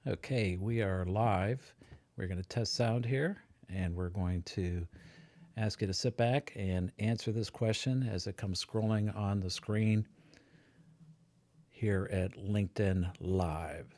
Okay, we are live. We're going to test sound here, and we're going to ask you to sit back and answer this question as it comes scrolling on the screen here at LinkedIn Live.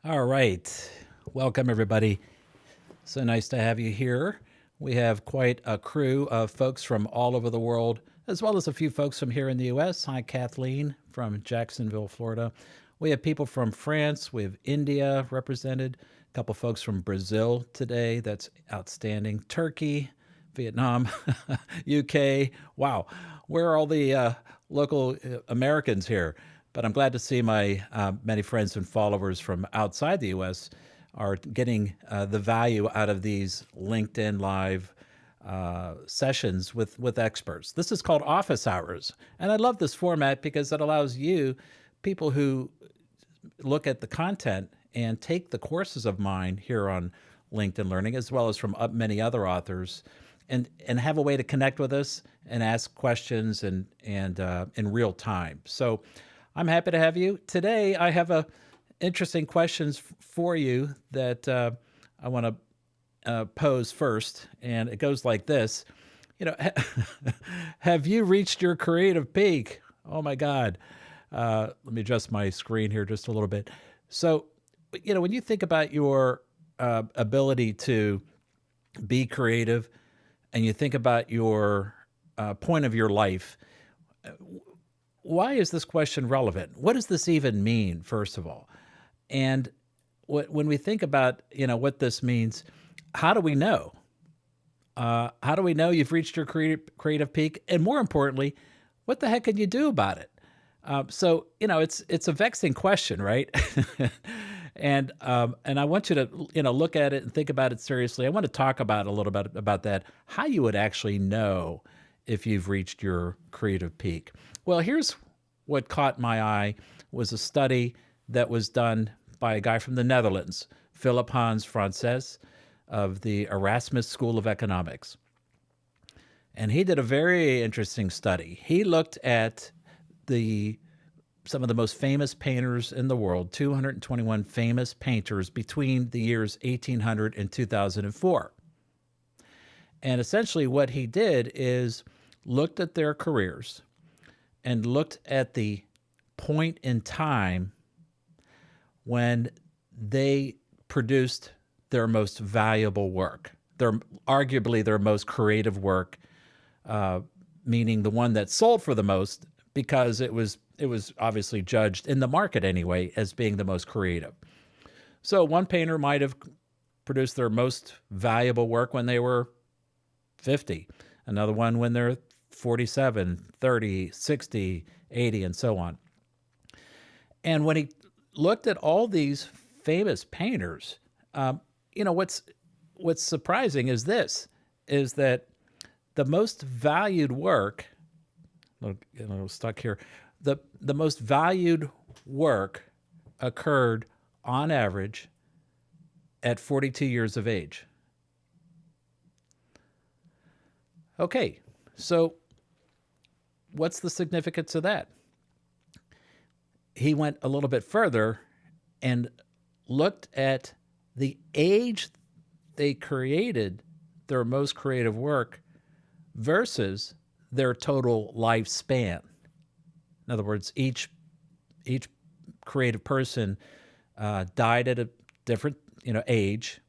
All right. Welcome, everybody. So nice to have you here. We have quite a crew of folks from all over the world, as well as a few folks from here in the U.S. Hi, Kathleen from Jacksonville, Florida. We have people from France. We have India represented. A couple folks from Brazil today. That's outstanding. Turkey, Vietnam, UK. Wow. Where are all the local Americans here? But I'm glad to see my many friends and followers from outside the U.S. are getting the value out of these LinkedIn Live sessions with experts. This is called office hours. And I love this format because it allows you, people who look at the content and take the courses of mine here on LinkedIn Learning, as well as from many other authors, and have a way to connect with us and ask questions and in real time. So I'm happy to have you. Today, I have interesting questions for you that I want to pose first, and it goes like this. Have you reached your creative peak? Oh my God. Let me adjust my screen here just a little bit. So, when you think about your ability to be creative, and you think about your point of your life, why is this question relevant? What does this even mean, first of all? And when we think about, what this means, how do we know? How do we know you've reached your creative peak? And more importantly, what the heck can you do about it? So it's a vexing question, right? And I want you to look at it and think about it seriously. I want to talk about a little bit about that, how you would actually know if you've reached your creative peak. Well, here's what caught my eye was a study that was done by a guy from the Netherlands, Philip Hans Frances of the Erasmus School of Economics. And he did a very interesting study. He looked at some of the most famous painters in the world, 221 famous painters between the years 1800 and 2004. And essentially what he did is looked at their careers and looked at the point in time when they produced their most valuable work, arguably their most creative work, meaning the one that sold for the most, because it was obviously judged in the market anyway as being the most creative. So one painter might have produced their most valuable work when they were 50, another one when they're 47, 30, 60, 80, and so on. And when he looked at all these famous painters, what's surprising is that the most valued work, stuck here, the most valued work occurred on average at 42 years of age. Okay, so what's the significance of that? He went a little bit further and looked at the age they created their most creative work versus their total lifespan. In other words, each creative person died at a different age,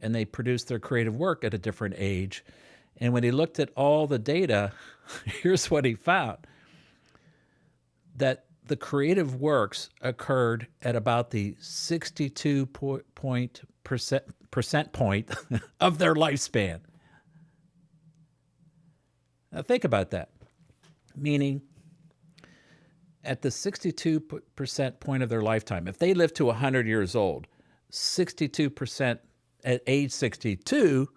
and they produced their creative work at a different age. And when he looked at all the data, here's what he found: that the creative works occurred at about the 62 percent point of their lifespan. Now think about that. Meaning, at the 62% point of their lifetime, if they live to 100 years old, 62% at age 62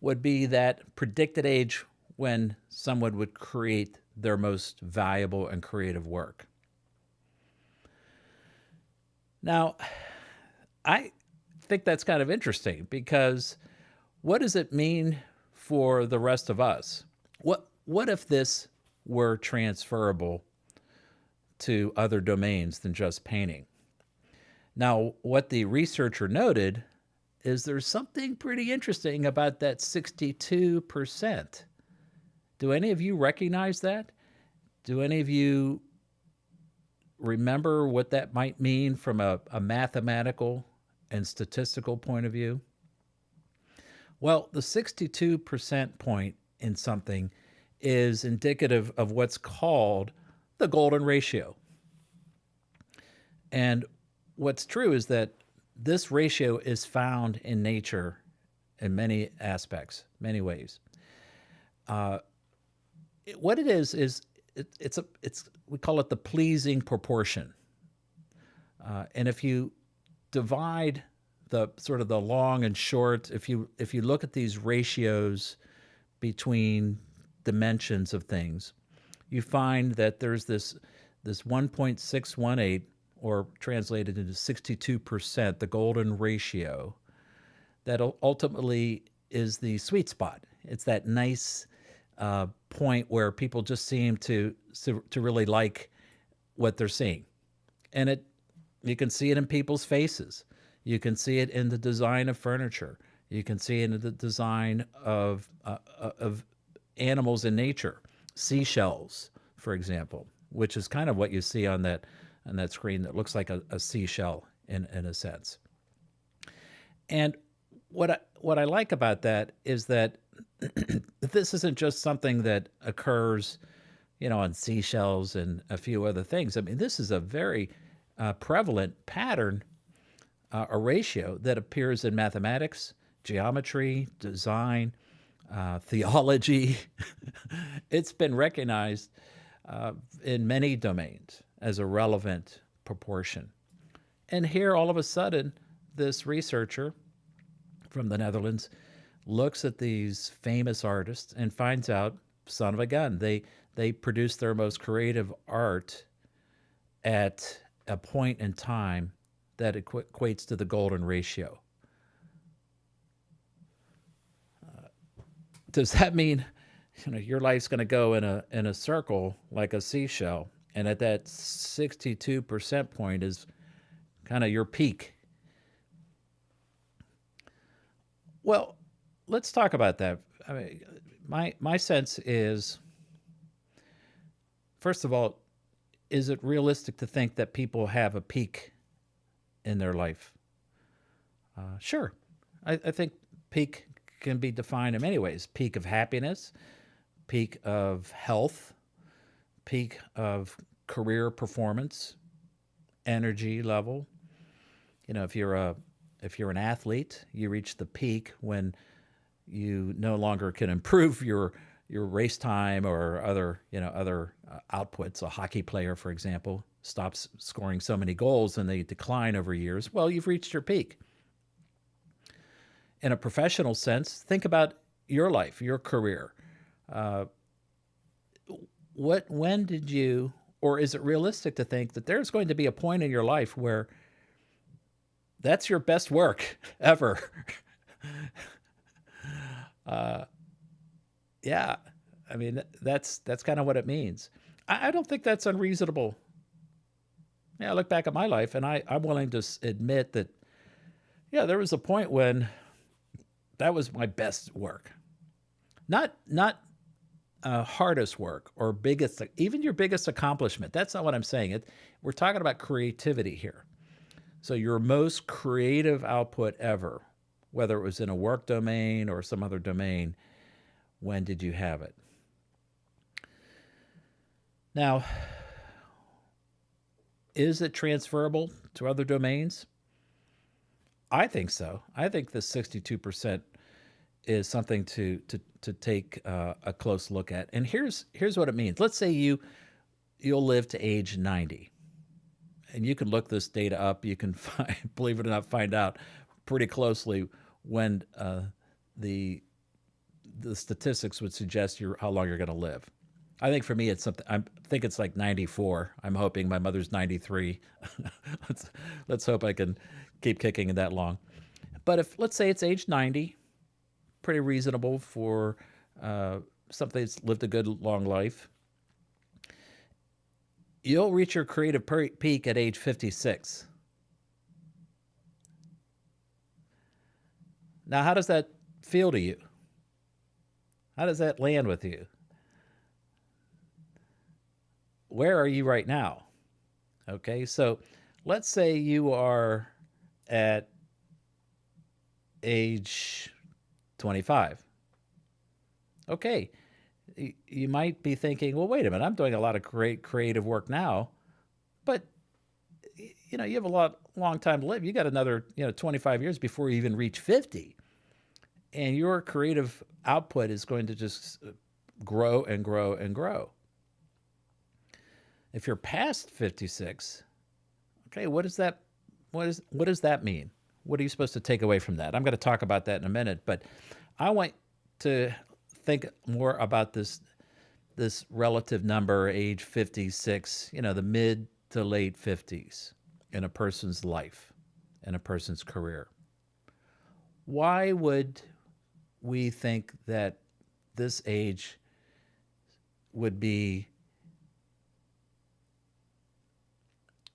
would be that predicted age when someone would create their most valuable and creative work. Now, I think that's kind of interesting, because what does it mean for the rest of us? What if this were transferable to other domains than just painting? Now, what the researcher noted is there's something pretty interesting about that 62%. Do any of you recognize that? Do any of you remember what that might mean from a mathematical and statistical point of view? Well, the 62% point in something is indicative of what's called the golden ratio. And what's true is that this ratio is found in nature in many aspects, many ways. What it is it's we call it the pleasing proportion. And if you divide the sort of the long and short, if you look at these ratios between dimensions of things, you find that there's this 1.618, or translated into 62%, the golden ratio, that ultimately is the sweet spot. It's that nice point where people just seem to really like what they're seeing, and you can see it in people's faces. You can see it in the design of furniture. You can see it in the design of animals in nature, seashells, for example, which is kind of what you see on that screen that looks like a seashell in a sense. And what I like about that is that this isn't just something that occurs, on seashells and a few other things. I mean, this is a very prevalent pattern, a ratio that appears in mathematics, geometry, design, theology. It's been recognized in many domains as a relevant proportion. And here, all of a sudden, this researcher from the Netherlands looks at these famous artists and finds out, son of a gun, they produce their most creative art at a point in time that equates to the golden ratio. Does that mean your life's going to go in a circle like a seashell, and at that 62% point is kind of your peak? Well, let's talk about that. I mean, my sense is, first of all, is it realistic to think that people have a peak in their life? Sure. I think peak can be defined in many ways. Peak of happiness, peak of health, peak of career performance, energy level. If you're an athlete, you reach the peak when you no longer can improve your race time or other outputs. A hockey player, for example, stops scoring so many goals and they decline over years. Well, you've reached your peak. In a professional sense, think about your life, your career. When did you, or is it realistic to think that there's going to be a point in your life where that's your best work ever? Yeah, I mean, that's kind of what it means. I don't think that's unreasonable. Yeah, I look back at my life, and I'm willing to admit that, yeah, there was a point when that was my best work. Not hardest work or biggest, even your biggest accomplishment. That's not what I'm saying. We're talking about creativity here. So your most creative output ever, whether it was in a work domain or some other domain, when did you have it? Now, is it transferable to other domains? I think so. I think the 62% is something to take a close look at. And here's what it means. Let's say you'll live to age 90. And you can look this data up. You can believe it or not, find out pretty closely when the statistics would suggest how long you're going to live. I think for me, it's something. I think it's like 94. I'm hoping my mother's 93. Let's hope I can keep kicking that long. But if, let's say, it's age 90, pretty reasonable for something that's lived a good long life. You'll reach your creative peak at age 56. Now, how does that feel to you? How does that land with you? Where are you right now? Okay, so let's say you are at age 25. Okay, you might be thinking, well, wait a minute, I'm doing a lot of great creative work now, but you have a long time to live. You got another 25 years before you even reach 50, and your creative output is going to just grow and grow and grow. If you're past 56, okay, what does that mean? What are you supposed to take away from that? I'm going to talk about that in a minute, but I want to think more about this relative number, age 56, the mid to late 50s in a person's life, in a person's career. Why would we think that this age would be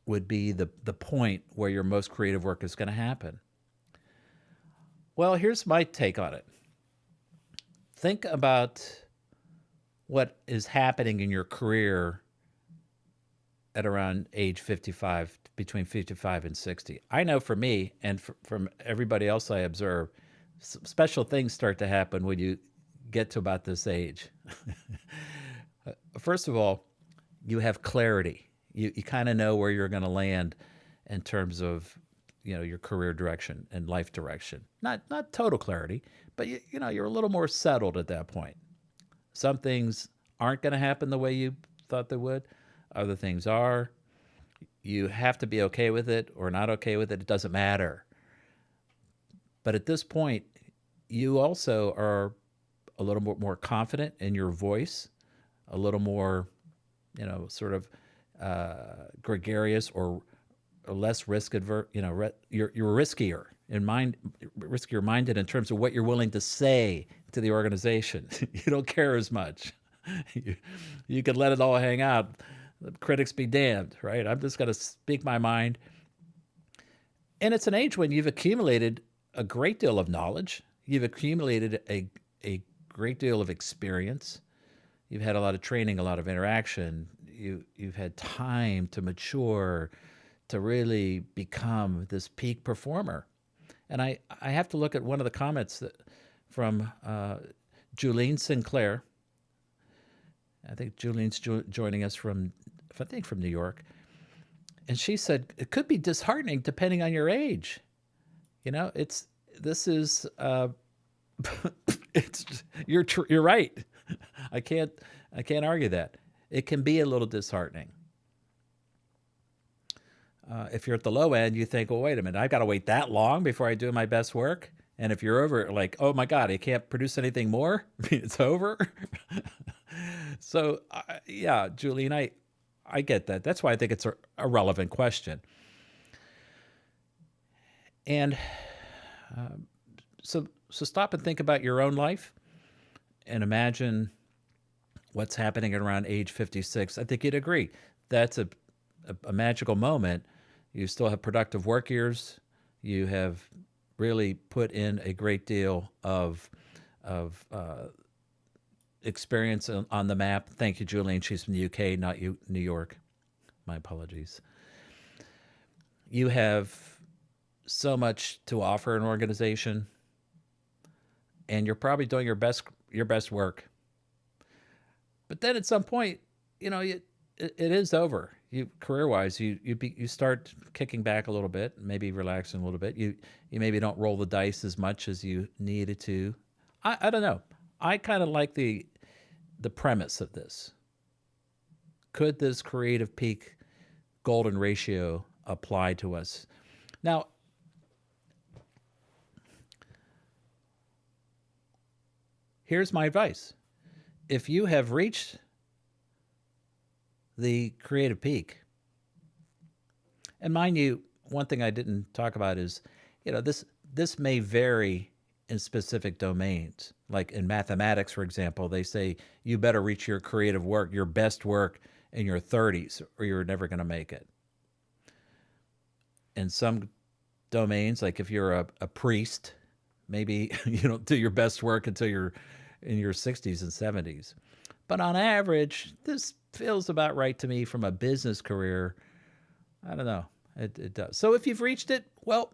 the point where your most creative work is going to happen? Well, here's my take on it. Think about what is happening in your career at around age 55, between 55 and 60. I know for me and from everybody else I observe, special things start to happen when you get to about this age. First of all, you have clarity. You kind of know where you're going to land in terms of your career direction and life direction. Not total clarity, but you're a little more settled at that point. Some things aren't going to happen the way you thought they would. Other things are. You have to be okay with it or not okay with it. It doesn't matter. But at this point, you also are a little more confident in your voice, a little more, sort of gregarious or less risk adverse. You're riskier riskier minded in terms of what you're willing to say to the organization. You don't care as much. You can let it all hang out. The critics be damned, right? I'm just going to speak my mind. And it's an age when you've accumulated a great deal of knowledge. You've accumulated a great deal of experience. You've had a lot of training, a lot of interaction. You've had time to mature, to really become this peak performer. And I have to look at one of the comments from Julene Sinclair. I think Julene's joining us from New York. And she said, it could be disheartening depending on your age. You're right. I can't argue that. It can be a little disheartening. If you're at the low end, you think, well, wait a minute, I've got to wait that long before I do my best work. And if you're over, like, oh my God, I can't produce anything more. It's over. So, yeah, Julene, I get that. That's why I think it's a relevant question. And so stop and think about your own life and imagine what's happening at around age 56. I think you'd agree. That's a magical moment. You still have productive work years. You have really put in a great deal of experience on the map. Thank you, Julene. She's from the UK, not New York. My apologies. You have so much to offer an organization, and you're probably doing your best work. But then at some point, it is over. Career-wise, you start kicking back a little bit, maybe relaxing a little bit. You maybe don't roll the dice as much as you needed to. I don't know. I kind of like the premise of this. Could this creative peak golden ratio apply to us? Now, here's my advice. If you have reached the creative peak, and mind you, one thing I didn't talk about is, this may vary in specific domains. Like in mathematics, for example, they say you better reach your creative work, your best work in your 30s, or you're never going to make it. In some domains, like if you're a priest, maybe you don't do your best work until you're in your 60s and 70s. But on average, this feels about right to me from a business career. I don't know. It does. So if you've reached it, well,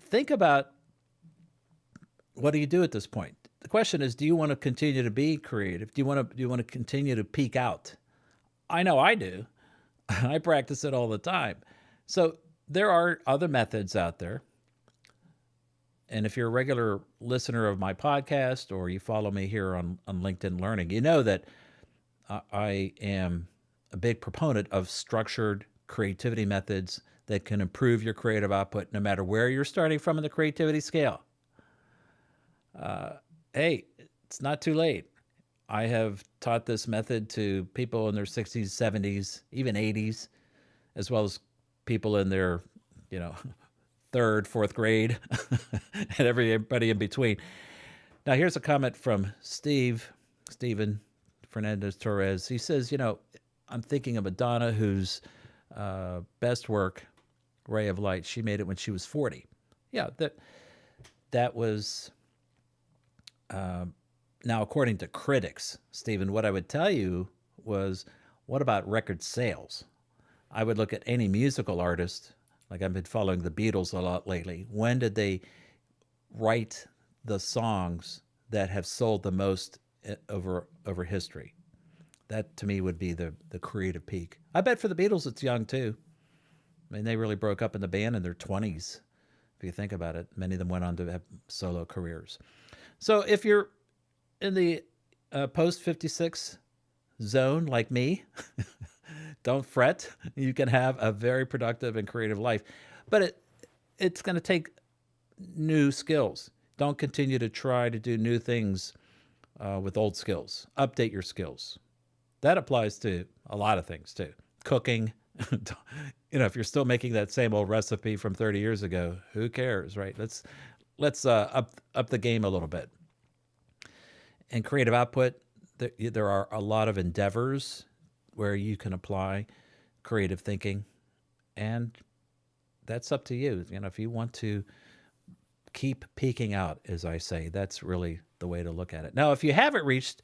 think about, what do you do at this point? The question is, do you want to continue to be creative? Do you want to continue to peak out? I know I do. I practice it all the time. So there are other methods out there. And if you're a regular listener of my podcast or you follow me here on LinkedIn Learning, you know that I am a big proponent of structured creativity methods that can improve your creative output no matter where you're starting from in the creativity scale. Hey, it's not too late. I have taught this method to people in their 60s, 70s, even 80s, as well as people in their, you know, third, fourth grade, and everybody in between. Now, here's a comment from Steven Fernandez Torres. He says, I'm thinking of Madonna, whose best work, Ray of Light, she made it when she was 40. Yeah, that was, now, according to critics, Stephen, what I would tell you was, what about record sales? I would look at any musical artist, like I've been following the Beatles a lot lately. When did they write the songs that have sold the most over history? That to me would be the creative peak. I bet for the Beatles it's young too. I mean, they really broke up in the band in their 20s. If you think about it, many of them went on to have solo careers. So if you're in the post 56 zone like me, don't fret. You can have a very productive and creative life, but it's going to take new skills. Don't continue to try to do new things with old skills. Update your skills. That applies to a lot of things too. Cooking, if you're still making that same old recipe from 30 years ago, who cares, right? Let's up the game a little bit. And creative output, there are a lot of endeavors where you can apply creative thinking, and that's up to you. If you want to keep peaking out, as I say, that's really the way to look at it. Now, if you haven't reached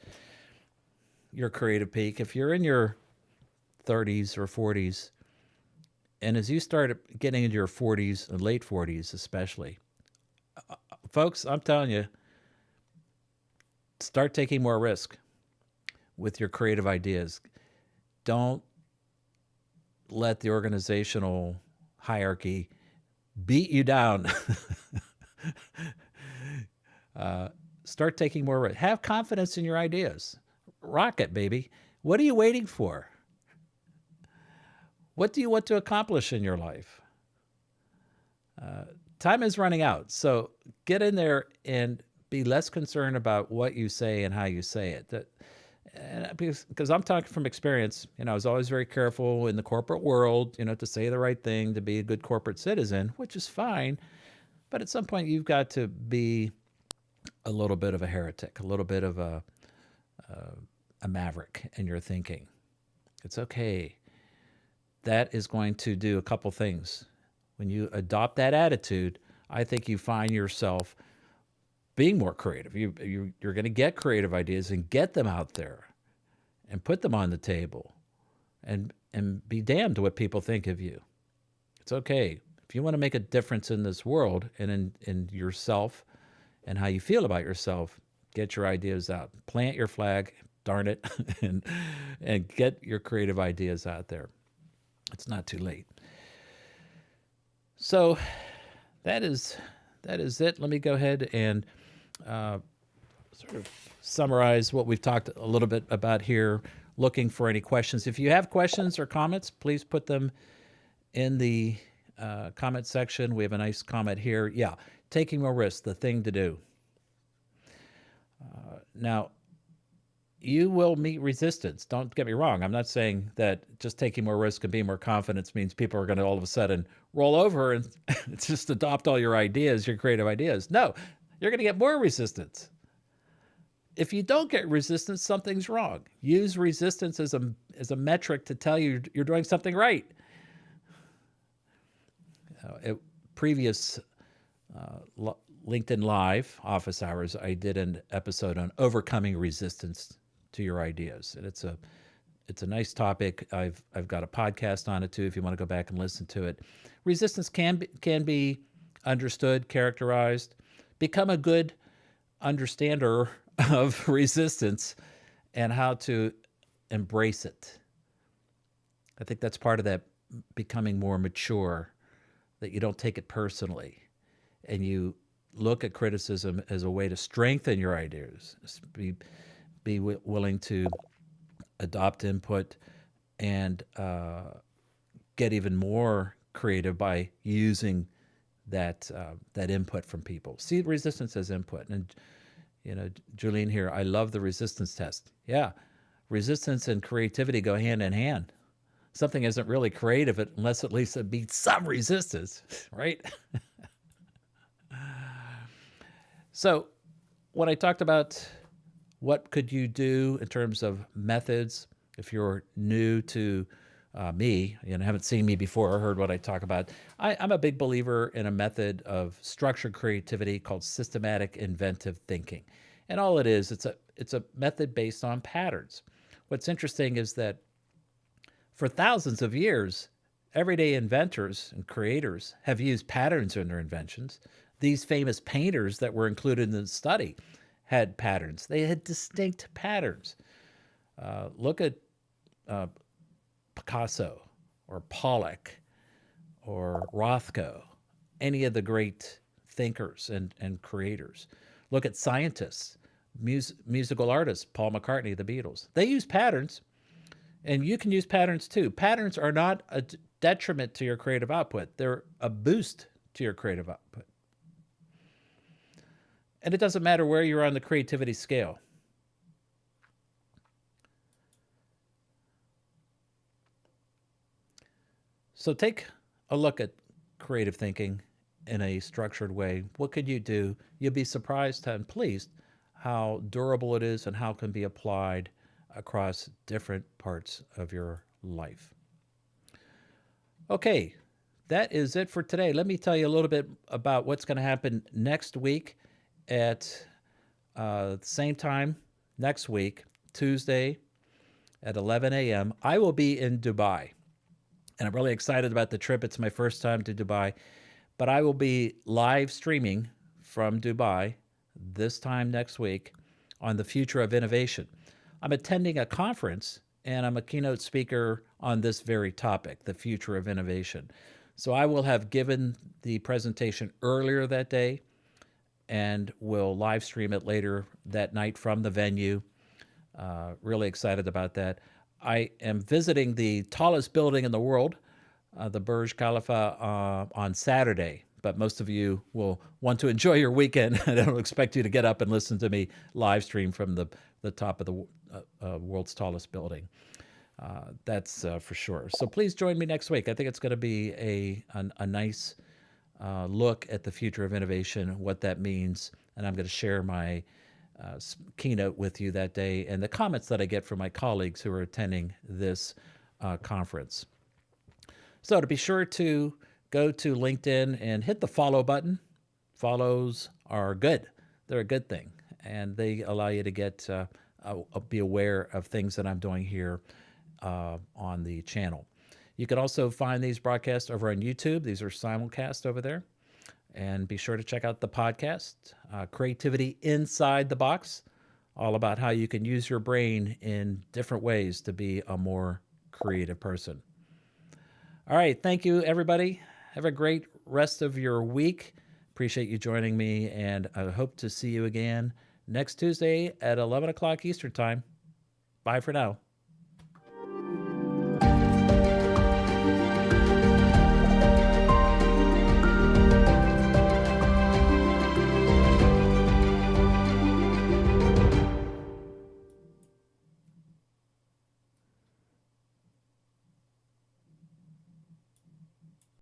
your creative peak, if you're in your 30s or 40s, and as you start getting into your 40s and late 40s especially, folks, I'm telling you, start taking more risk with your creative ideas. Don't let the organizational hierarchy beat you down. Start taking more risk. Have confidence in your ideas. Rock it, baby. What are you waiting for? What do you want to accomplish in your life? Time is running out, so get in there and be less concerned about what you say and how you say it. Because I'm talking from experience, I was always very careful in the corporate world, to say the right thing, to be a good corporate citizen, which is fine. But at some point, you've got to be a little bit of a heretic, a little bit of a maverick in your thinking. It's okay. That is going to do a couple things. When you adopt that attitude, I think you find yourself being more creative. You're going to get creative ideas and get them out there and put them on the table and be damned to what people think of you. It's okay. If you want to make a difference in this world and in yourself and how you feel about yourself, get your ideas out. Plant your flag, darn it, and get your creative ideas out there. It's not too late. So that is it. Let me go ahead and sort of summarize what we've talked a little bit about here, looking for any questions. If you have questions or comments, please put them in the comment section. We have a nice comment here. Yeah, taking more risks, the thing to do. Now, you will meet resistance. Don't get me wrong. I'm not saying that just taking more risk and being more confident means people are going to all of a sudden roll over and just adopt all your ideas, your creative ideas. No, you're going to get more resistance. If you don't get resistance, something's wrong. Use resistance as a metric to tell you you're doing something right. At previous LinkedIn Live office hours, I did an episode on overcoming resistance to your ideas, and it's a nice topic. I've got a podcast on it too if you want to go back and listen to it. Resistance can be understood, characterized. Become a good understander of resistance and how to embrace it. I think that's part of that becoming more mature, that you don't take it personally and you look at criticism as a way to strengthen your ideas. Be willing to adopt input and get even more creative by using that input from people. See resistance as input. And Julene here, I love the resistance test. Yeah, resistance and creativity go hand in hand. Something isn't really creative unless at least it beats some resistance, right? So when I talked about what could you do in terms of methods, if you're new to me, haven't seen me before or heard what I talk about, I'm a big believer in a method of structured creativity called systematic inventive thinking. And all it is, it's a method based on patterns. What's interesting is that for thousands of years, everyday inventors and creators have used patterns in their inventions. These famous painters that were included in the study had patterns. They had distinct patterns. Look at Picasso or Pollock or Rothko, any of the great thinkers and creators. Look at scientists, musical artists, Paul McCartney, the Beatles. They use patterns, and you can use patterns too. Patterns are not a detriment to your creative output. They're a boost to your creative output. And it doesn't matter where you're on the creativity scale. So take a look at creative thinking in a structured way. What could you do? You'll be surprised and pleased how durable it is and how it can be applied across different parts of your life. Okay, that is it for today. Let me tell you a little bit about what's going to happen next week at the same time next week, Tuesday at 11 a.m. I will be in Dubai, and I'm really excited about the trip. It's my first time to Dubai, but I will be live streaming from Dubai this time next week on the future of innovation. I'm attending a conference, and I'm a keynote speaker on this very topic, the future of innovation. So I will have given the presentation earlier that day, and we'll live stream it later that night from the venue. Really excited about that. I am visiting the tallest building in the world, the Burj Khalifa, on Saturday. But most of you will want to enjoy your weekend. I don't expect you to get up and listen to me live stream from the top of the world's tallest building. That's for sure. So please join me next week. I think it's going to be a nice look at the future of innovation, what that means, and I'm going to share my keynote with you that day and the comments that I get from my colleagues who are attending this conference. So to be sure to go to LinkedIn and hit the follow button. Follows are good. They're a good thing, and they allow you to get be aware of things that I'm doing here on the channel. You can also find these broadcasts over on YouTube. These are simulcast over there. And be sure to check out the podcast, Creativity Inside the Box, all about how you can use your brain in different ways to be a more creative person. All right. Thank you, everybody. Have a great rest of your week. Appreciate you joining me, and I hope to see you again next Tuesday at 11 o'clock Eastern Time. Bye for now.